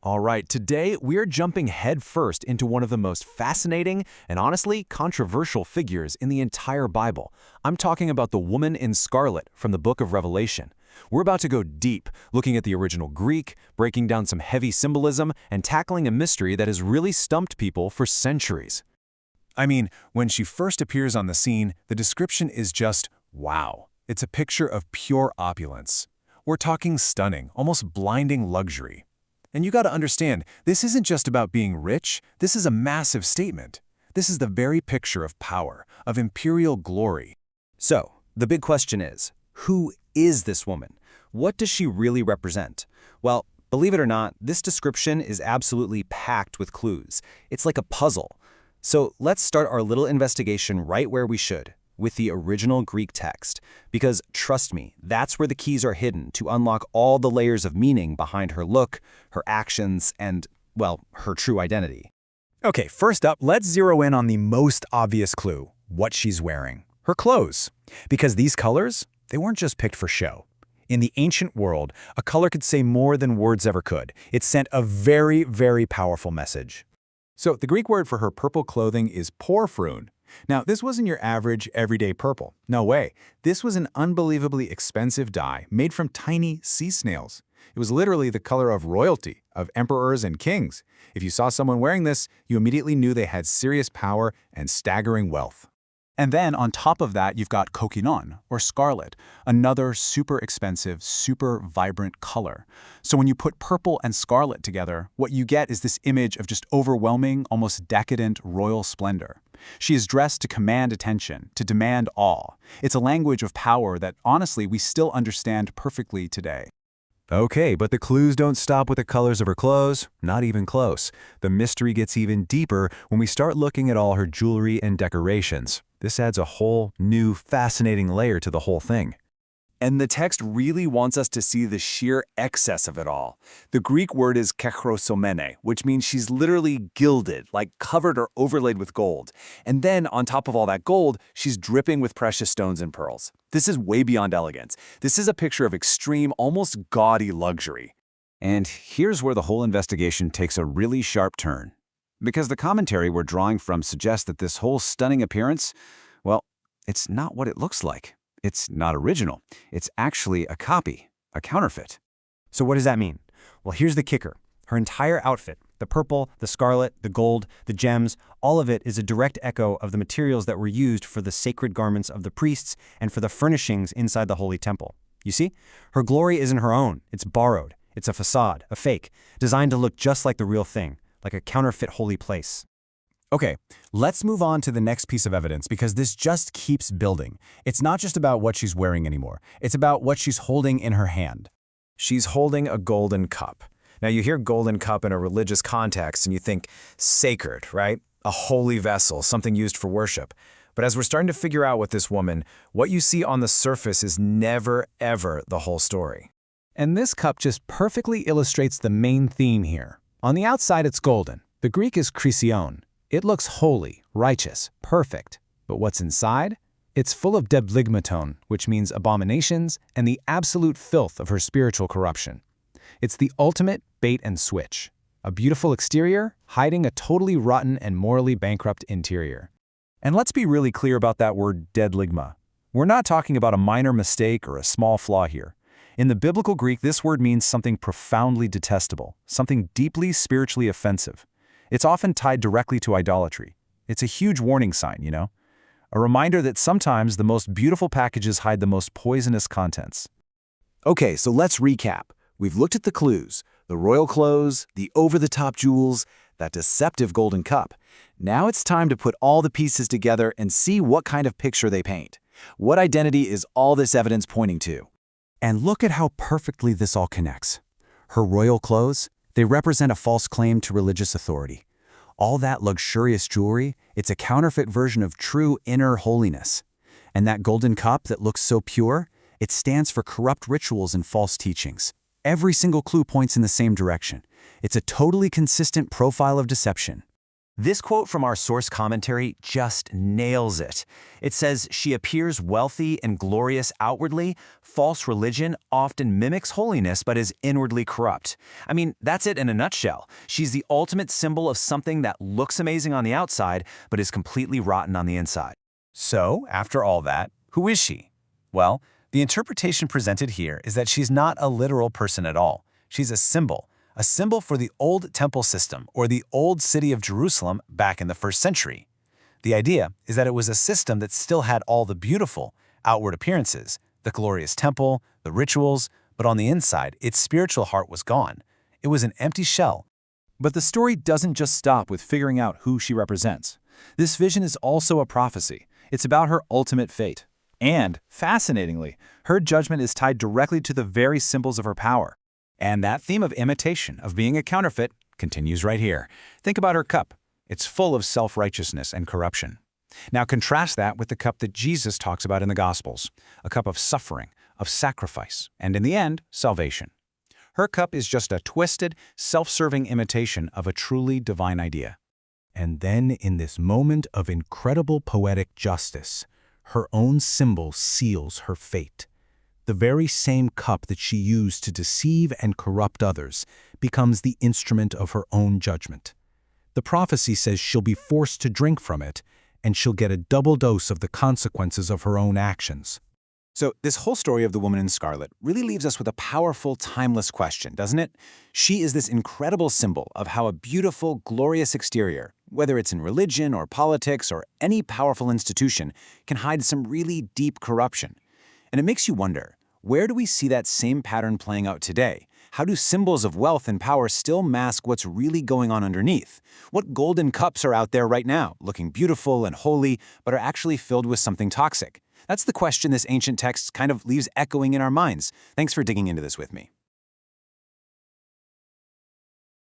All right, today we're jumping headfirst into one of the most fascinating and honestly controversial figures in the entire Bible. I'm talking about the woman in scarlet from the book of Revelation. We're about to go deep, looking at the original Greek, breaking down some heavy symbolism, and tackling a mystery that has really stumped people for centuries. I mean, when she first appears on the scene, the description is just wow. It's a picture of pure opulence. We're talking stunning, almost blinding luxury. And you gotta understand, this isn't just about being rich, this is a massive statement. This is the very picture of power, of imperial glory. So, the big question is, who is this woman? What does she really represent? Well, believe it or not, this description is absolutely packed with clues. It's like a puzzle. So let's start our little investigation right where we should, with the original Greek text. Because trust me, that's where the keys are hidden to unlock all the layers of meaning behind her look, her actions, and, well, her true identity. Okay, first up, let's zero in on the most obvious clue, what she's wearing. Her clothes. Because these colors, they weren't just picked for show. In the ancient world, a color could say more than words ever could. It sent a very, very powerful message. So the Greek word for her purple clothing is porphyroon. Now, this wasn't your average, everyday purple. No way. This was an unbelievably expensive dye made from tiny sea snails. It was literally the color of royalty, of emperors and kings. If you saw someone wearing this, you immediately knew they had serious power and staggering wealth. And then on top of that, you've got kokinon, or scarlet, another super expensive, super vibrant color. So when you put purple and scarlet together, what you get is this image of just overwhelming, almost decadent royal splendor. She is dressed to command attention, to demand awe. It's a language of power that, honestly, we still understand perfectly today. Okay, but the clues don't stop with the colors of her clothes, not even close. The mystery gets even deeper when we start looking at all her jewelry and decorations. This adds a whole new, fascinating layer to the whole thing. And the text really wants us to see the sheer excess of it all. The Greek word is kechrosomene, which means she's literally gilded, like covered or overlaid with gold. And then, on top of all that gold, she's dripping with precious stones and pearls. This is way beyond elegance. This is a picture of extreme, almost gaudy luxury. And here's where the whole investigation takes a really sharp turn. Because the commentary we're drawing from suggests that this whole stunning appearance, well, it's not what it looks like. It's not original. It's actually a copy, a counterfeit. So what does that mean? Well, here's the kicker. Her entire outfit, the purple, the scarlet, the gold, the gems, all of it is a direct echo of the materials that were used for the sacred garments of the priests and for the furnishings inside the holy temple. You see? Her glory isn't her own. It's borrowed. It's a facade, a fake, designed to look just like the real thing, like a counterfeit holy place. Okay, let's move on to the next piece of evidence because this just keeps building. It's not just about what she's wearing anymore. It's about what she's holding in her hand. She's holding a golden cup. Now, you hear golden cup in a religious context and you think sacred, right? A holy vessel, something used for worship. But as we're starting to figure out with this woman, what you see on the surface is never, ever the whole story. And this cup just perfectly illustrates the main theme here. On the outside, it's golden. The Greek is chrysion. It looks holy, righteous, perfect. But what's inside? It's full of debligmaton, which means abominations, and the absolute filth of her spiritual corruption. It's the ultimate bait and switch. A beautiful exterior, hiding a totally rotten and morally bankrupt interior. And let's be really clear about that word debligma. We're not talking about a minor mistake or a small flaw here. In the biblical Greek, this word means something profoundly detestable, something deeply spiritually offensive. It's often tied directly to idolatry. It's a huge warning sign, you know? A reminder that sometimes the most beautiful packages hide the most poisonous contents. Okay, so let's recap. We've looked at the clues, the royal clothes, the over-the-top jewels, that deceptive golden cup. Now it's time to put all the pieces together and see what kind of picture they paint. What identity is all this evidence pointing to? And look at how perfectly this all connects. Her royal clothes, they represent a false claim to religious authority. All that luxurious jewelry, it's a counterfeit version of true inner holiness. And that golden cup that looks so pure, it stands for corrupt rituals and false teachings. Every single clue points in the same direction. It's a totally consistent profile of deception. This quote from our source commentary just nails it. It says, "She appears wealthy and glorious outwardly. False religion often mimics holiness but is inwardly corrupt." I mean, that's it in a nutshell. She's the ultimate symbol of something that looks amazing on the outside but is completely rotten on the inside. So, after all that, who is she? Well, the interpretation presented here is that she's not a literal person at all. She's a symbol for the old temple system or the old city of Jerusalem back in the 1st century. The idea is that it was a system that still had all the beautiful outward appearances, the glorious temple, the rituals, but on the inside, its spiritual heart was gone. It was an empty shell. But the story doesn't just stop with figuring out who she represents. This vision is also a prophecy. It's about her ultimate fate. And, fascinatingly, her judgment is tied directly to the very symbols of her power. And that theme of imitation, of being a counterfeit, continues right here. Think about her cup. It's full of self-righteousness and corruption. Now contrast that with the cup that Jesus talks about in the Gospels, a cup of suffering, of sacrifice, and in the end, salvation. Her cup is just a twisted, self-serving imitation of a truly divine idea. And then, in this moment of incredible poetic justice, her own symbol seals her fate. The very same cup that she used to deceive and corrupt others becomes the instrument of her own judgment. The prophecy says she'll be forced to drink from it, and she'll get a double dose of the consequences of her own actions. So this whole story of the woman in scarlet really leaves us with a powerful, timeless question, doesn't it? She is this incredible symbol of how a beautiful, glorious exterior, whether it's in religion or politics or any powerful institution, can hide some really deep corruption. And it makes you wonder, where do we see that same pattern playing out today? How do symbols of wealth and power still mask what's really going on underneath? What golden cups are out there right now, looking beautiful and holy, but are actually filled with something toxic? That's the question this ancient text kind of leaves echoing in our minds. Thanks for digging into this with me.